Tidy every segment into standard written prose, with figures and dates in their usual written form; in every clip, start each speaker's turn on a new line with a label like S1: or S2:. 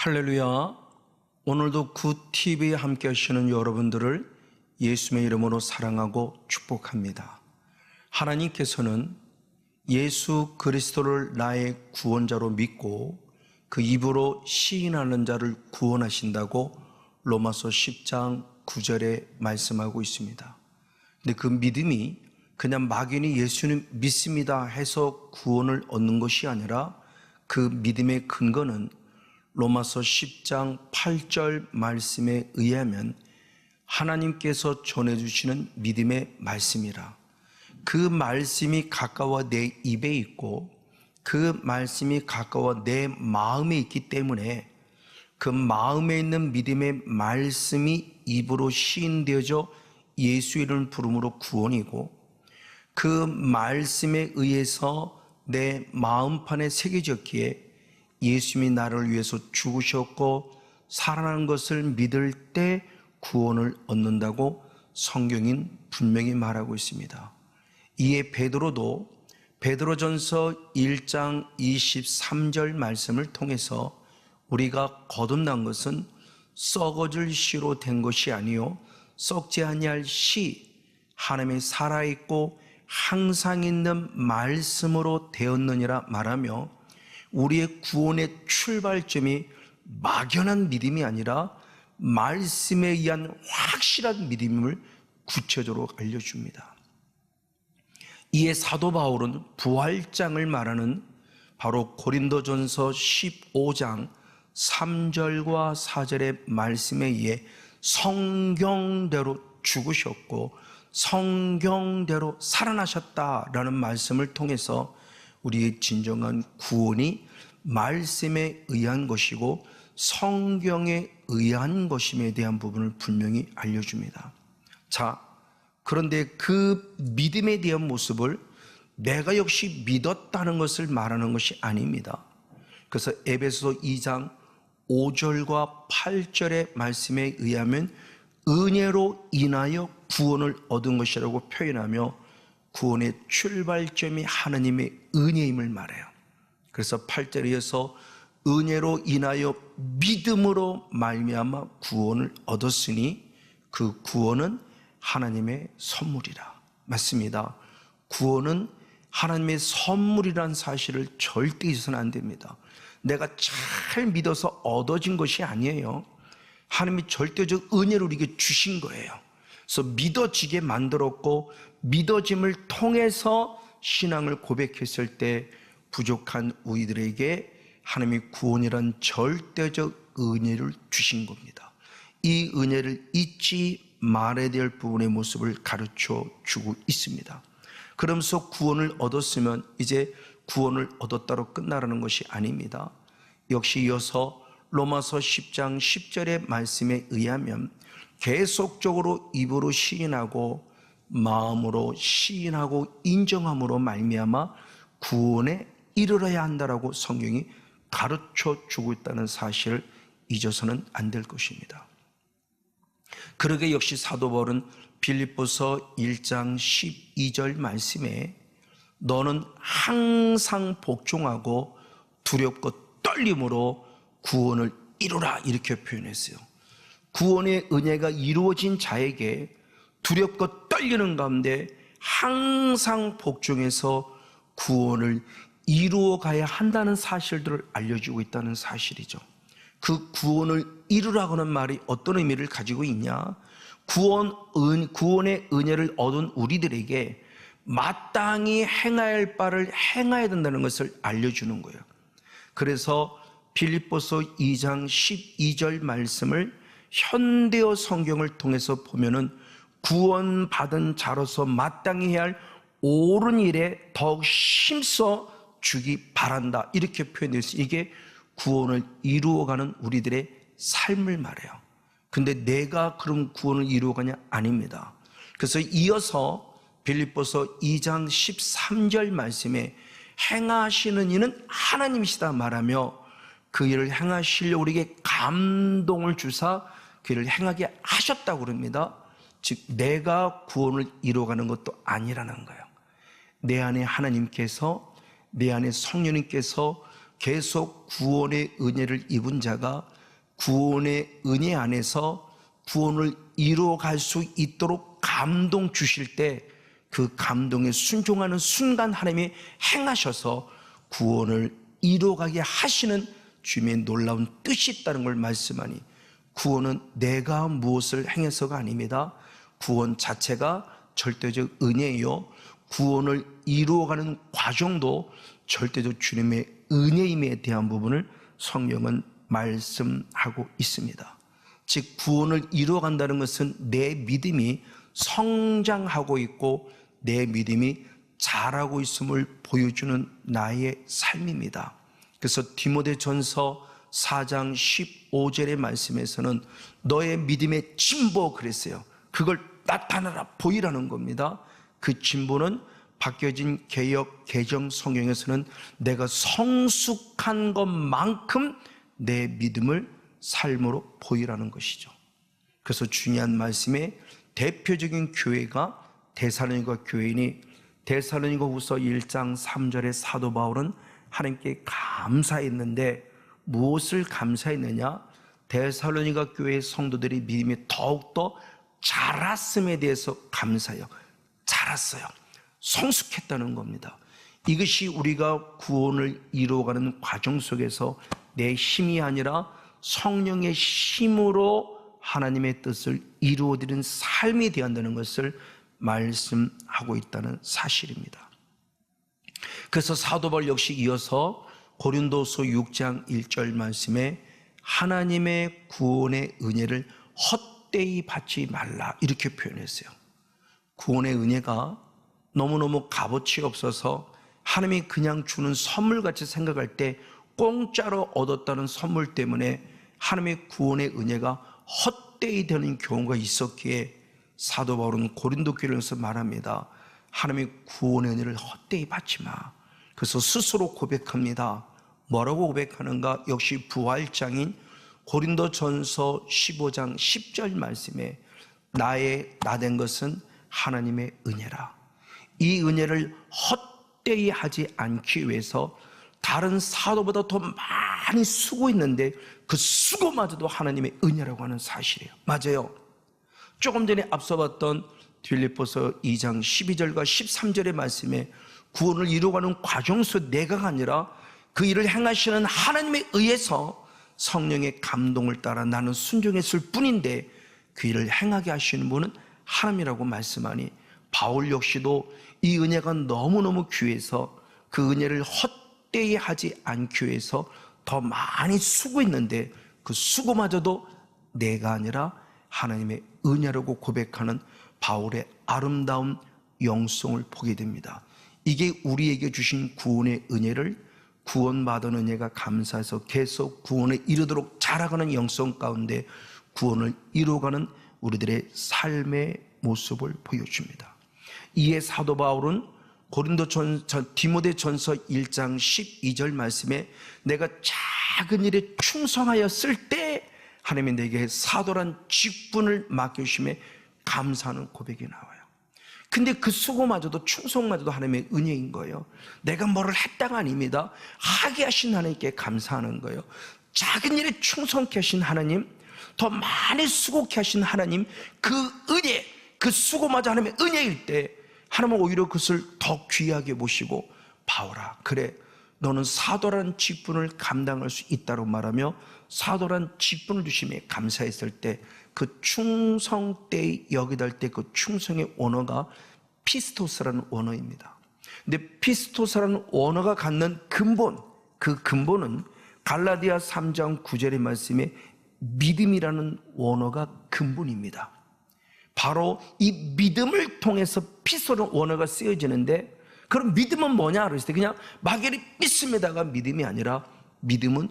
S1: 할렐루야. 오늘도 굿TV에 함께 하시는 여러분들을 예수님의 이름으로 사랑하고 축복합니다. 하나님께서는 예수 그리스도를 나의 구원자로 믿고 그 입으로 시인하는 자를 구원하신다고 로마서 10장 9절에 말씀하고 있습니다. 근데 그 믿음이 그냥 막연히 예수님 믿습니다 해서 구원을 얻는 것이 아니라 그 믿음의 근거는 로마서 10장 8절 말씀에 의하면 하나님께서 전해주시는 믿음의 말씀이라. 그 말씀이 가까워 내 입에 있고 그 말씀이 가까워 내 마음에 있기 때문에 그 마음에 있는 믿음의 말씀이 입으로 시인되어져 예수 이름을 부름으로 구원이고, 그 말씀에 의해서 내 마음판에 새겨졌기에 예수님이 나를 위해서 죽으셨고 살아난 것을 믿을 때 구원을 얻는다고 성경인 분명히 말하고 있습니다. 이에 베드로도 베드로전서 1장 23절 말씀을 통해서 우리가 거듭난 것은 썩어질 씨로 된 것이 아니요 썩지 아니할 씨, 하나님의 살아있고 항상 있는 말씀으로 되었느니라 말하며, 우리의 구원의 출발점이 막연한 믿음이 아니라 말씀에 의한 확실한 믿음을 구체적으로 알려줍니다. 이에 사도 바울은 부활장을 말하는 바로 고린도전서 15장 3절과 4절의 말씀에 의해 성경대로 죽으셨고 성경대로 살아나셨다라는 말씀을 통해서 우리의 진정한 구원이 말씀에 의한 것이고 성경에 의한 것임에 대한 부분을 분명히 알려줍니다. 자, 그런데 그 믿음에 대한 모습을 내가 역시 믿었다는 것을 말하는 것이 아닙니다. 그래서 에베소 2장 5절과 8절의 말씀에 의하면 은혜로 인하여 구원을 얻은 것이라고 표현하며 구원의 출발점이 하나님의 은혜임을 말해요. 그래서 8절에 이어서 은혜로 인하여 믿음으로 말미암아 구원을 얻었으니 그 구원은 하나님의 선물이라. 맞습니다. 구원은 하나님의 선물이라는 사실을 절대 잊어서는 안 됩니다. 내가 잘 믿어서 얻어진 것이 아니에요. 하나님이 절대적 은혜로 우리에게 주신 거예요. 그래서 믿어지게 만들었고 믿어짐을 통해서 신앙을 고백했을 때 부족한 우리들에게 하나님이 구원이란 절대적 은혜를 주신 겁니다. 이 은혜를 잊지 말아야 될 부분의 모습을 가르쳐 주고 있습니다. 그러면서 구원을 얻었으면 이제 구원을 얻었다로 끝나라는 것이 아닙니다. 역시 이어서 로마서 10장 10절의 말씀에 의하면 계속적으로 입으로 시인하고 마음으로 시인하고 인정함으로 말미암아 구원에 이르러야 한다라고 성경이 가르쳐 주고 있다는 사실을 잊어서는 안 될 것입니다. 그러게 역시 사도 바울은 빌립보서 1장 12절 말씀에 너는 항상 복종하고 두렵고 떨림으로 구원을 이루라 이렇게 표현했어요. 구원의 은혜가 이루어진 자에게 두렵고 떨리는 가운데 항상 복종해서 구원을 이루어 가야 한다는 사실들을 알려주고 있다는 사실이죠. 그 구원을 이루라고는 말이 어떤 의미를 가지고 있냐? 구원의 은혜를 얻은 우리들에게 마땅히 행해야 할 바를 행해야 된다는 것을 알려주는 거예요. 그래서 빌립보서 2장 12절 말씀을 현대어 성경을 통해서 보면은 구원받은 자로서 마땅히 해야 할 옳은 일에 더욱 힘써 주기 바란다 이렇게 표현되어서 이게 구원을 이루어가는 우리들의 삶을 말해요. 근데 내가 그럼 구원을 이루어가냐? 아닙니다. 그래서 이어서 빌립보서 2장 13절 말씀에 행하시는 이는 하나님이시다 말하며 그 일을 행하시려고 우리에게 감동을 주사 그 일을 행하게 하셨다고 그럽니다. 즉 내가 구원을 이루어가는 것도 아니라는 거예요. 내 안에 하나님께서 내 안에 성령님께서 계속 구원의 은혜를 입은 자가 구원의 은혜 안에서 구원을 이루어갈 수 있도록 감동 주실 때 그 감동에 순종하는 순간 하나님이 행하셔서 구원을 이루어가게 하시는 주님의 놀라운 뜻이 있다는 걸 말씀하니, 구원은 내가 무엇을 행해서가 아닙니다. 구원 자체가 절대적 은혜요, 구원을 이루어가는 과정도 절대적 주님의 은혜임에 대한 부분을 성경은 말씀하고 있습니다. 즉 구원을 이루어간다는 것은 내 믿음이 성장하고 있고 내 믿음이 자라고 있음을 보여주는 나의 삶입니다. 그래서 디모데전서 4장 15절의 말씀에서는 너의 믿음의 진보 그랬어요. 그걸 나타나라, 보이라는 겁니다. 그 진보는 바뀌어진 개역 개정 성경에서는 내가 성숙한 것만큼 내 믿음을 삶으로 보이라는 것이죠. 그래서 중요한 말씀에 대표적인 교회가 데살로니가 교회이니, 데살로니가후서 1장 3절의 사도 바울은 하나님께 감사했는데 무엇을 감사했느냐? 데살로니가 교회의 성도들이 믿음이 더욱더 자랐음에 대해서 감사해요. 자랐어요. 성숙했다는 겁니다. 이것이 우리가 구원을 이루어가는 과정 속에서 내 힘이 아니라 성령의 힘으로 하나님의 뜻을 이루어드리는 삶이 되어야 한다는 것을 말씀하고 있다는 사실입니다. 그래서 사도 바울 역시 이어서 고린도서 6장 1절 말씀에 하나님의 구원의 은혜를 헛되이 받지 말라, 이렇게 표현했어요. 구원의 은혜가 너무너무 값어치 없어서 하나님이 그냥 주는 선물같이 생각할 때 공짜로 얻었다는 선물 때문에 하나님의 구원의 은혜가 헛되이 되는 경우가 있었기에 사도 바울은 고린도 교회에서 말합니다. 하나님의 구원의 은혜를 헛되이 받지 마. 그래서 스스로 고백합니다. 뭐라고 고백하는가? 역시 부활장인 고린도전서 15장 10절 말씀에 나 된 것은 하나님의 은혜라. 이 은혜를 헛되이 하지 않기 위해서 다른 사도보다 더 많이 수고했는데 그 수고마저도 하나님의 은혜라고 하는 사실이에요. 맞아요. 조금 전에 앞서 봤던 빌립보서 2장 12절과 13절의 말씀에 구원을 이루어가는 과정 속 내가 아니라 그 일을 행하시는 하나님에 의해서 성령의 감동을 따라 나는 순종했을 뿐인데 그 일을 행하게 하시는 분은 하나님이라고 말씀하니, 바울 역시도 이 은혜가 너무너무 귀해서 그 은혜를 헛되이 하지 않기 위해서 더 많이 수고했는데 그 수고마저도 내가 아니라 하나님의 은혜라고 고백하는 바울의 아름다운 영성을 보게 됩니다. 이게 우리에게 주신 구원의 은혜를, 구원받은 은혜가 감사해서 계속 구원에 이르도록 자라가는 영성 가운데 구원을 이루어가는 우리들의 삶의 모습을 보여줍니다. 이에 사도 바울은 디모데전서 1장 12절 말씀에 내가 작은 일에 충성하였을 때 하나님이 내게 사도란 직분을 맡겨주심에 감사하는 고백이 나와요. 근데 그 수고마저도 충성마저도 하나님의 은혜인 거예요. 내가 뭐를 했다가 아닙니다. 하게 하신 하나님께 감사하는 거예요. 작은 일에 충성케 하신 하나님, 더 많이 수고케 하신 하나님, 그 은혜, 그 수고마저 하나님의 은혜일 때 하나님은 오히려 그것을 더 귀하게 보시고, 바울아, 그래, 너는 사도란 직분을 감당할 수 있다고 말하며 사도란 직분을 주심에 감사했을 때 그 충성 때 여기다 할 때 그 충성의 원어가 피스토스라는 원어입니다. 근데 피스토스라는 원어가 갖는 근본, 그 근본은 갈라디아 3장 9절의 말씀에 믿음이라는 원어가 근본입니다. 바로 이 믿음을 통해서 피스토스라는 원어가 쓰여지는데, 그럼 믿음은 뭐냐 그랬을 때 그냥 막연히 믿습니다가 믿음이 아니라 믿음은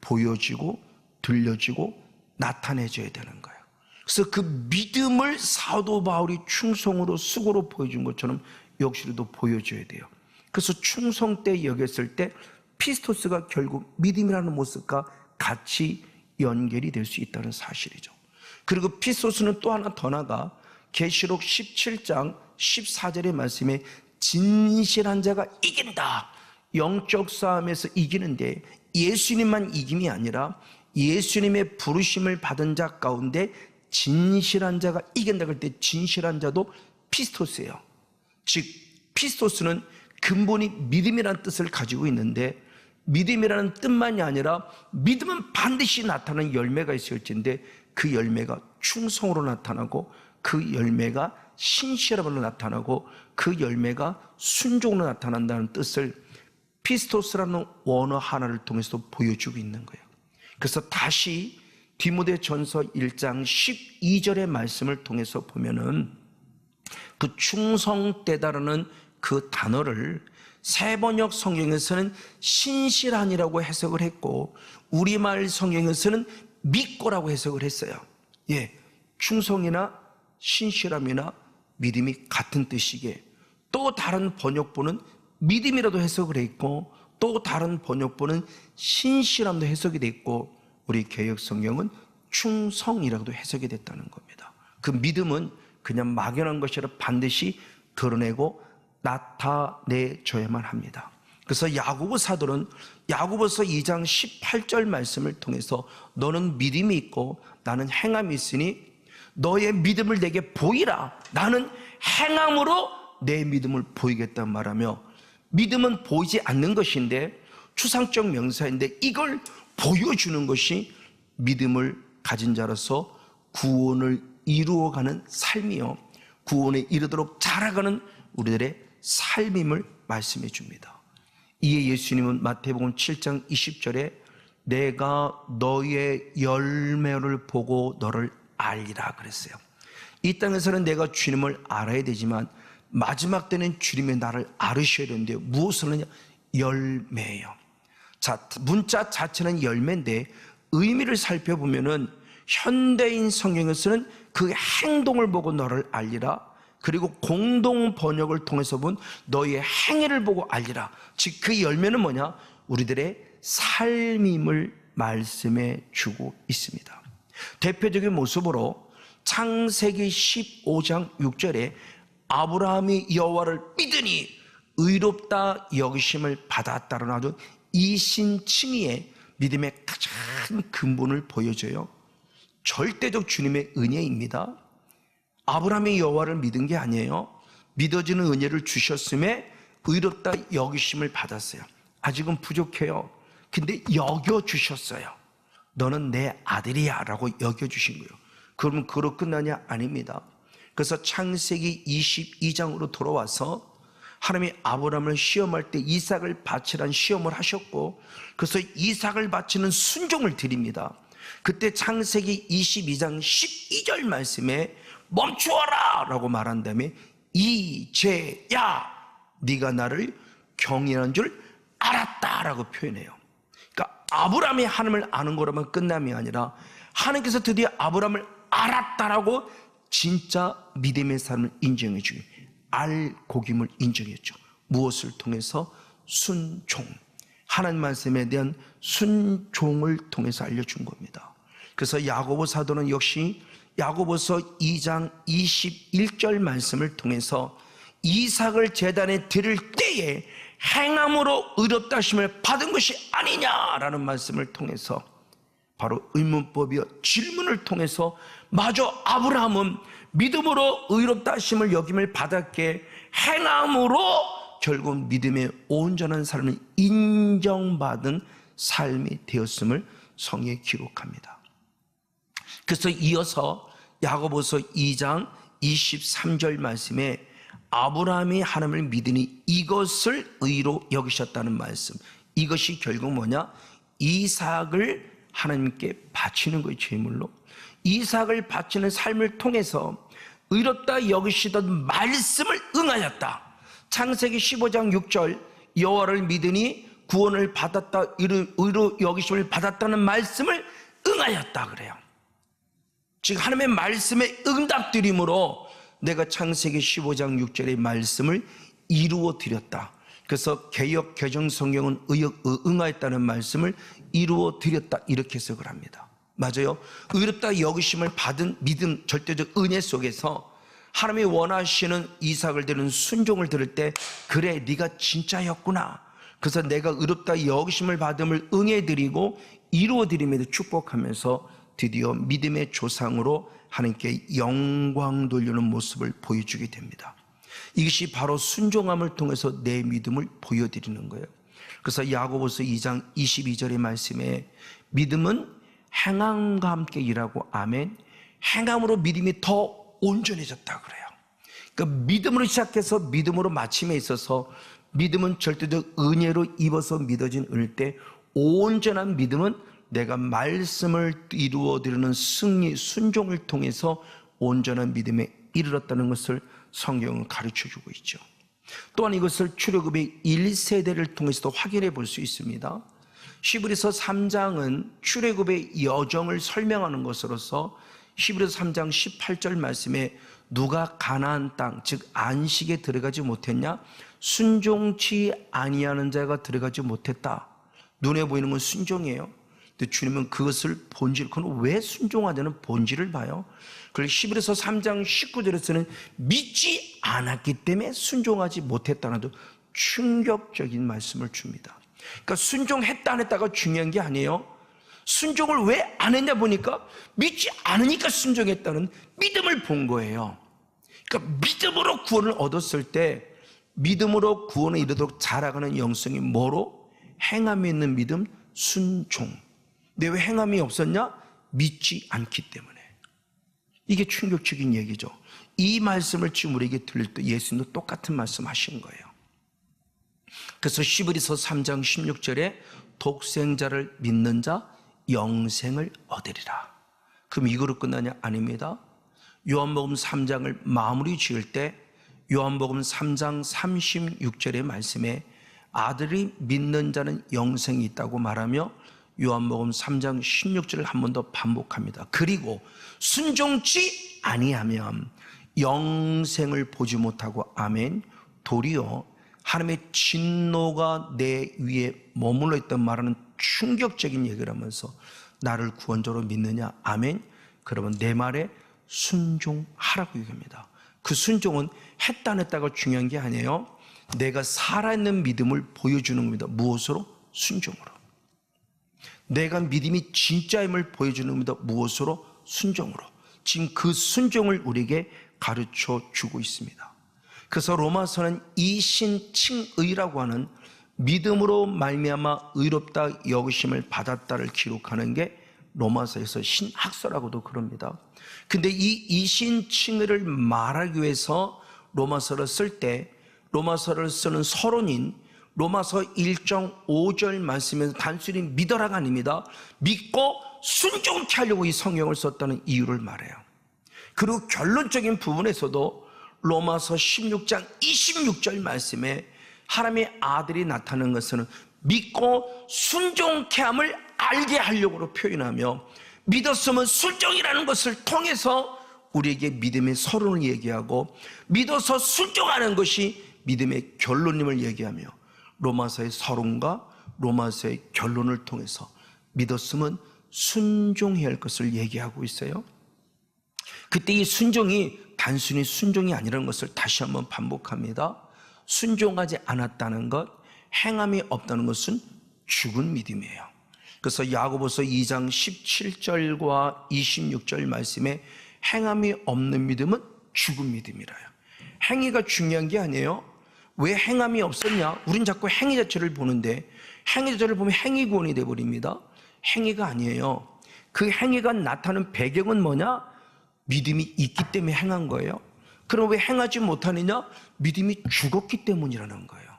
S1: 보여지고 들려지고 나타내져야 되는 거예요. 그래서 그 믿음을 사도 바울이 충성으로 수고로 보여준 것처럼 역시도 보여줘야 돼요. 그래서 충성 때 여겼을 때 피스토스가 결국 믿음이라는 모습과 같이 연결이 될 수 있다는 사실이죠. 그리고 피스토스는 또 하나 더 나가 계시록 17장 14절의 말씀에 진실한 자가 이긴다, 영적 싸움에서 이기는데 예수님만 이김이 아니라 예수님의 부르심을 받은 자 가운데 진실한 자가 이긴다. 그럴 때 진실한 자도 피스토스예요. 즉 피스토스는 근본이 믿음이라는 뜻을 가지고 있는데, 믿음이라는 뜻만이 아니라 믿음은 반드시 나타나는 열매가 있을진데 그 열매가 충성으로 나타나고, 그 열매가 신실함으로 나타나고, 그 열매가 순종으로 나타난다는 뜻을 피스토스라는 원어 하나를 통해서 보여주고 있는 거예요. 그래서 다시 디모데전서 1장 12절의 말씀을 통해서 보면은 그 충성되다라는 그 단어를 세번역 성경에서는 신실한이라고 해석을 했고, 우리말 성경에서는 믿고라고 해석을 했어요. 예, 충성이나 신실함이나 믿음이 같은 뜻이게, 또 다른 번역본은 믿음이라도 해석을 했고, 또 다른 번역본은 신실함도 해석이 됐고, 우리 개역 성경은 충성이라고도 해석이 됐다는 겁니다. 그 믿음은 그냥 막연한 것이 아니라 반드시 드러내고 나타내줘야만 합니다. 그래서 야고보 사도는 야고보서 2장 18절 말씀을 통해서 너는 믿음이 있고 나는 행함이 있으니 너의 믿음을 내게 보이라. 나는 행함으로 내 믿음을 보이겠다 말하며, 믿음은 보이지 않는 것인데 추상적 명사인데 이걸 보여주는 것이 믿음을 가진 자로서 구원을 이루어가는 삶이요, 구원에 이르도록 자라가는 우리들의 삶임을 말씀해 줍니다. 이에 예수님은 마태복음 7장 20절에 내가 너의 열매를 보고 너를 알리라 그랬어요. 이 땅에서는 내가 주님을 알아야 되지만 마지막 때는 주님의 나를 알으셔야 되는데 무엇을 하냐? 열매예요. 자, 문자 자체는 열매인데 의미를 살펴보면은 현대인 성경에서는 그 행동을 보고 너를 알리라, 그리고 공동 번역을 통해서 본 너의 행위를 보고 알리라. 즉 그 열매는 뭐냐? 우리들의 삶임을 말씀해 주고 있습니다. 대표적인 모습으로 창세기 15장 6절에 아브라함이 여호와를 믿으니 의롭다 여기심을 받았다라는 아주 이신칭의의 믿음의 가장 근본을 보여줘요. 절대적 주님의 은혜입니다. 아브라함이 여호와를 믿은 게 아니에요. 믿어지는 은혜를 주셨음에 의롭다 여기심을 받았어요. 아직은 부족해요. 근데 여겨주셨어요. 너는 내 아들이야 라고 여겨주신 거예요. 그러면 그로 끝나냐? 아닙니다. 그래서 창세기 22장으로 돌아와서 하나님이 아브라함을 시험할 때 이삭을 바치라는 시험을 하셨고, 그래서 이삭을 바치는 순종을 드립니다. 그때 창세기 22장 12절 말씀에 멈추어라 라고 말한 다음에 이제야 네가 나를 경외하는 줄 알았다 라고 표현해요. 그러니까 아브라함이 하나님을 아는 거라면 끝남이 아니라 하나님께서 드디어 아브라함을 알았다라고 진짜 믿음의 삶을 인정해 주기, 알곡임을 인정했죠. 무엇을 통해서? 순종. 하나님 말씀에 대한 순종을 통해서 알려준 겁니다. 그래서 야고보 사도는 역시 야고보서 2장 21절 말씀을 통해서 이삭을 제단에 드릴 때에 행함으로 의롭다 하심을 받은 것이 아니냐라는 말씀을 통해서 바로 의문법이요 질문을 통해서 마저 아브라함은 믿음으로 의롭다 하심을 여김을 받았기에 행함으로 결국 믿음의 온전한 삶을 인정받은 삶이 되었음을 성경에 기록합니다. 그래서 이어서 야고보서 2장 23절 말씀에 아브라함이 하나님을 믿으니 이것을 의로 여기셨다는 말씀, 이것이 결국 뭐냐? 이삭을 하나님께 바치는 거예요. 제물로 이삭을 바치는 삶을 통해서 의롭다 여기시던 말씀을 응하였다. 창세기 15장 6절 여호와를 믿으니 구원을 받았다, 의로 여기심을 받았다는 말씀을 응하였다 그래요. 즉 하나님의 말씀에 응답드림으로 내가 창세기 15장 6절의 말씀을 이루어 드렸다. 그래서 개역 개정 성경은 응하였다는 말씀을 이루어 드렸다 이렇게 해석을 합니다. 맞아요. 의롭다 여기심을 받은 믿음, 절대적 은혜 속에서 하나님이 원하시는 이삭을 드리는 순종을 들을 때 그래 네가 진짜였구나, 그래서 내가 의롭다 여기심을 받음을 응해드리고 이루어드림에도 축복하면서 드디어 믿음의 조상으로 하나님께 영광 돌리는 모습을 보여주게 됩니다. 이것이 바로 순종함을 통해서 내 믿음을 보여드리는 거예요. 그래서 야고보서 2장 22절의 말씀에 믿음은 행함과 함께 일하고 아멘. 행함으로 믿음이 더 온전해졌다 그래요. 그러니까 믿음으로 시작해서 믿음으로 마침에 있어서 믿음은 절대적 은혜로 입어서 믿어진 은혜 때 온전한 믿음은 내가 말씀을 이루어드리는 승리, 순종을 통해서 온전한 믿음에 이르렀다는 것을 성경은 가르쳐주고 있죠. 또한 이것을 출애굽의 1세대를 통해서도 확인해 볼 수 있습니다. 히브리서 3장은 출애굽의 여정을 설명하는 것으로서 히브리서 3장 18절 말씀에 누가 가나안 땅, 즉 안식에 들어가지 못했냐? 순종치 아니하는 자가 들어가지 못했다. 눈에 보이는 건 순종이에요. 근데 주님은 그것을 본질, 그건 왜 순종하자는 본질을 봐요. 그리고 히브리서 3장 19절에서는 믿지 않았기 때문에 순종하지 못했다는 도 충격적인 말씀을 줍니다. 그러니까 순종했다 안 했다가 중요한 게 아니에요. 순종을 왜 안 했냐 보니까 믿지 않으니까 순종했다는 믿음을 본 거예요. 그러니까 믿음으로 구원을 얻었을 때 믿음으로 구원에 이르도록 자라가는 영성이 뭐로? 행함이 있는 믿음, 순종. 근데 왜 행함이 없었냐? 믿지 않기 때문에. 이게 충격적인 얘기죠. 이 말씀을 지금 우리에게 들릴 때 예수님도 똑같은 말씀 하신 거예요. 그래서 히브리서 3장 16절에 독생자를 믿는 자 영생을 얻으리라. 그럼 이거로 끝나냐? 아닙니다. 요한복음 3장을 마무리 지을 때 요한복음 3장 36절의 말씀에 아들이 믿는 자는 영생이 있다고 말하며 요한복음 3장 16절을 한 번 더 반복합니다. 그리고 순종치 아니하면 영생을 보지 못하고 아멘. 도리어 하나님의 진노가 내 위에 머물러 있던 말하는 충격적인 얘기를 하면서 나를 구원자로 믿느냐? 아멘. 그러면 내 말에 순종하라고 얘기합니다. 그 순종은 했다 안 했다가 중요한 게 아니에요. 내가 살아있는 믿음을 보여주는 겁니다. 무엇으로? 순종으로. 내가 믿음이 진짜임을 보여주는 겁니다. 무엇으로? 순종으로. 지금 그 순종을 우리에게 가르쳐 주고 있습니다. 그래서 로마서는 이신칭의라고 하는 믿음으로 말미암아 의롭다 여기심을 받았다를 기록하는 게 로마서에서 신학서라고도 그럽니다. 근데 이 이신칭의를 말하기 위해서 로마서를 쓸 때 로마서를 쓰는 서론인 로마서 1.5절 말씀에서 단순히 믿어라가 아닙니다. 믿고 순종케 하려고 이 성경을 썼다는 이유를 말해요. 그리고 결론적인 부분에서도 로마서 16장 26절 말씀에 하나님의 아들이 나타나는 것은 믿고 순종케 함을 알게 하려고 표현하며 믿었으면 순종이라는 것을 통해서 우리에게 믿음의 서론을 얘기하고 믿어서 순종하는 것이 믿음의 결론임을 얘기하며 로마서의 서론과 로마서의 결론을 통해서 믿었으면 순종해야 할 것을 얘기하고 있어요. 그때 이 순종이 단순히 순종이 아니라는 것을 다시 한번 반복합니다. 순종하지 않았다는 것, 행함이 없다는 것은 죽은 믿음이에요. 그래서 야고보서 2장 17절과 26절 말씀에 행함이 없는 믿음은 죽은 믿음이라요. 행위가 중요한 게 아니에요. 왜 행함이 없었냐? 우린 자꾸 행위 자체를 보는데 행위 자체를 보면 행위구원이 되어버립니다. 행위가 아니에요. 그 행위가 나타나는 배경은 뭐냐? 믿음이 있기 때문에 행한 거예요. 그럼 왜 행하지 못하느냐? 믿음이 죽었기 때문이라는 거예요.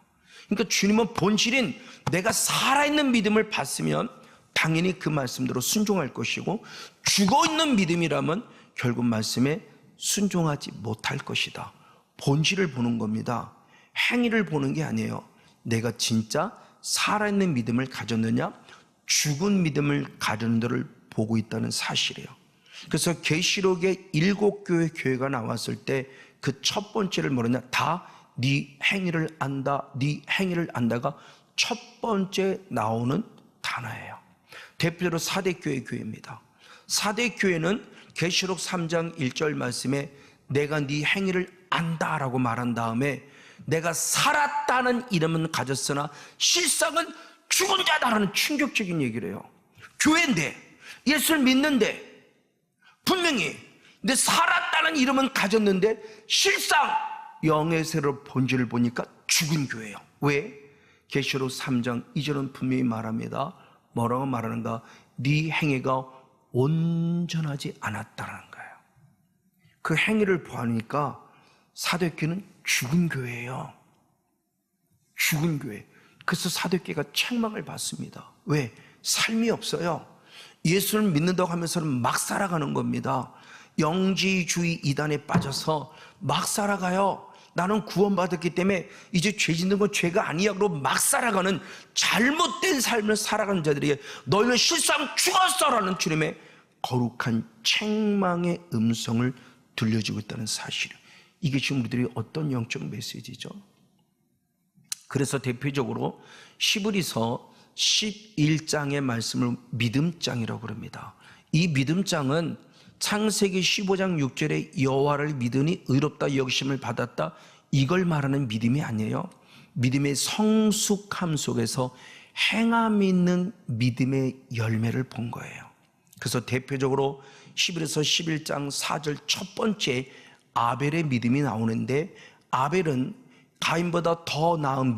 S1: 그러니까 주님은 본질인 내가 살아있는 믿음을 봤으면 당연히 그 말씀대로 순종할 것이고 죽어있는 믿음이라면 결국 말씀에 순종하지 못할 것이다. 본질을 보는 겁니다. 행위를 보는 게 아니에요. 내가 진짜 살아있는 믿음을 가졌느냐? 죽은 믿음을 가졌는지를 보고 있다는 사실이에요. 그래서 계시록의 7교회 교회가 나왔을 때 그 첫 번째를 뭐냐? 다 네 행위를 안다, 네 행위를 안다가 첫 번째 나오는 단어예요. 대표적으로 사대교회 교회입니다. 사대교회는 계시록 3장 1절 말씀에 내가 네 행위를 안다라고 말한 다음에 내가 살았다는 이름은 가졌으나 실상은 죽은 자다라는 충격적인 얘기를 해요. 교회인데, 예수를 믿는데, 분명히 내 살았다는 이름은 가졌는데 실상 영의 새로 본질을 보니까 죽은 교회예요. 왜? 계시록 3장 2절은 분명히 말합니다. 뭐라고 말하는가? 네 행위가 온전하지 않았다는 거예요. 그 행위를 보니까 사도교회는 죽은 교회예요. 죽은 교회. 그래서 사도교회가 책망을 받습니다. 왜? 삶이 없어요. 예수를 믿는다고 하면서는 막 살아가는 겁니다. 영지주의 이단에 빠져서 막 살아가요. 나는 구원받았기 때문에 이제 죄 짓는 건 죄가 아니야 그러고 막 살아가는 잘못된 삶을 살아가는 자들에게 너희는 실상 죽었어라는 주님의 거룩한 책망의 음성을 들려주고 있다는 사실이에요. 이게 지금 우리들이 어떤 영적 메시지죠? 그래서 대표적으로 시브리서 11장의 말씀을 믿음장이라고 그럽니다. 이 믿음장은 창세기 15장 6절에 여호와를 믿으니 의롭다 여기심을 받았다, 이걸 말하는 믿음이 아니에요. 믿음의 성숙함 속에서 행함 있는 믿음의 열매를 본 거예요. 그래서 대표적으로 시브리서 11장 4절 첫 번째 아벨의 믿음이 나오는데, 아벨은 가인보다 더 나은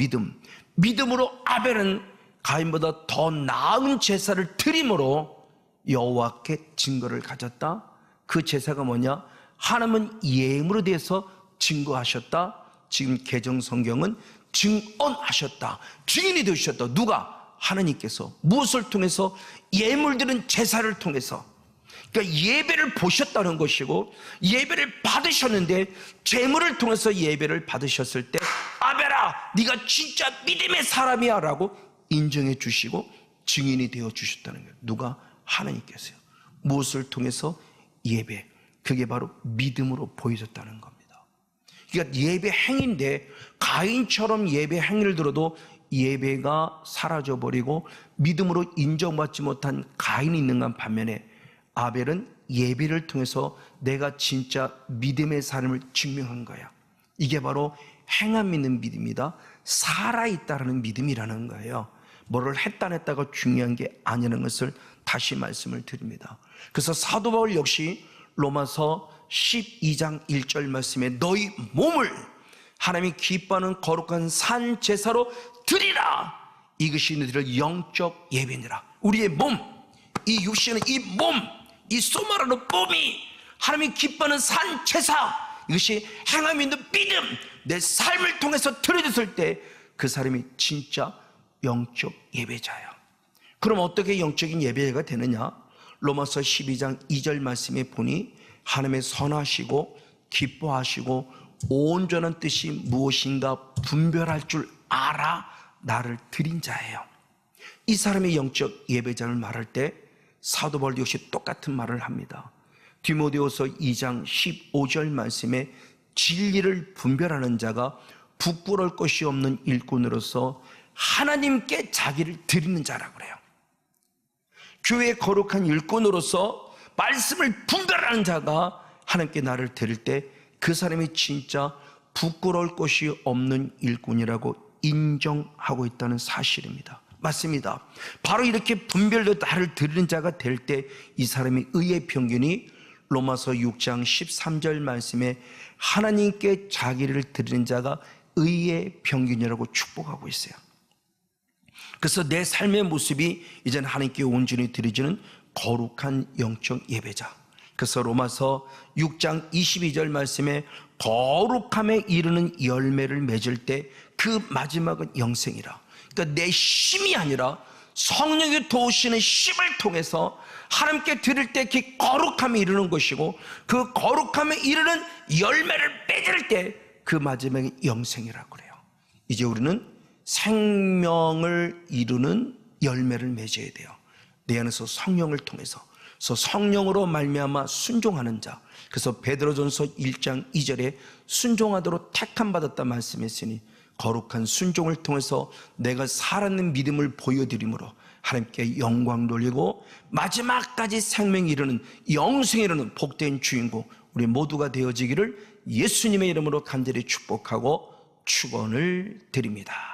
S1: 믿음으로 아벨은 가인보다 더 나은 제사를 드림으로 여호와께 증거를 가졌다. 그 제사가 뭐냐? 하나님은 예물에 대해서 증거하셨다. 지금 개정 성경은 증언하셨다. 증인이 되셨다. 누가? 하나님께서. 무엇을 통해서? 예물드는 제사를 통해서. 그러니까 예배를 보셨다는 것이고, 예배를 받으셨는데 제물을 통해서 예배를 받으셨을 때 아벨아, 네가 진짜 믿음의 사람이야 라고 인정해 주시고 증인이 되어 주셨다는 거예요. 누가? 하나님께서요. 무엇을 통해서? 예배. 그게 바로 믿음으로 보여졌다는 겁니다. 그러니까 예배 행위인데 가인처럼 예배 행위를 들어도 예배가 사라져버리고 믿음으로 인정받지 못한 가인이 있는가 반면에 아벨은 예배를 통해서 내가 진짜 믿음의 삶을 증명한 거야. 이게 바로 행함 있는 믿음이다. 살아있다라는 믿음이라는 거예요. 뭐를 했다 안 했다가 중요한 게 아니라는 것을 다시 말씀을 드립니다. 그래서 사도 바울 역시 로마서 12장 1절 말씀에 너희 몸을 하나님이 기뻐하는 거룩한 산 제사로 드리라. 이것이 너희들 영적 예배니라. 우리의 몸, 이 육신은 이 몸, 이 소마라는 몸이 하나님이 기뻐하는 산 제사, 이것이 행함 있는 믿음, 내 삶을 통해서 드려졌을 때 그 사람이 진짜 영적 예배자예요. 그럼 어떻게 영적인 예배가 되느냐? 로마서 12장 2절 말씀에 보니 하나님의 선하시고 기뻐하시고 온전한 뜻이 무엇인가 분별할 줄 알아 나를 드린 자예요. 이 사람의 영적 예배자를 말할 때 사도 바울 역시 똑같은 말을 합니다. 디모데후서 2장 15절 말씀에 진리를 분별하는 자가 부끄러울 것이 없는 일꾼으로서 하나님께 자기를 드리는 자라고 그래요. 교회의 거룩한 일꾼으로서 말씀을 분별하는 자가 하나님께 나를 드릴 때 그 사람이 진짜 부끄러울 것이 없는 일꾼이라고 인정하고 있다는 사실입니다. 맞습니다. 바로 이렇게 분별로 나를 드리는 자가 될 때 이 사람이 의의 평균이 로마서 6장 13절 말씀에 하나님께 자기를 드리는 자가 의의 평균이라고 축복하고 있어요. 그래서 내 삶의 모습이 이제는 하나님께 온전히 드려지는 거룩한 영적 예배자. 그래서 로마서 6장 22절 말씀에 거룩함에 이르는 열매를 맺을 때 그 마지막은 영생이라. 그러니까 내 힘이 아니라 성령이 도우시는 힘을 통해서 하나님께 드릴 때 그 거룩함에 이르는 것이고, 그 거룩함에 이르는 열매를 맺을 때 그 마지막에 영생이라고 그래요. 이제 우리는 생명을 이루는 열매를 맺어야 돼요. 내 안에서 성령을 통해서. 그래서 성령으로 말미암아 순종하는 자. 그래서 베드로전서 1장 2절에 순종하도록 택함 받았다 말씀했으니 거룩한 순종을 통해서 내가 살아있는 믿음을 보여드림으로 하나님께 영광 돌리고 마지막까지 생명이 이르는 영생이 이르는 복된 주인공 우리 모두가 되어지기를 예수님의 이름으로 간절히 축복하고 축원을 드립니다.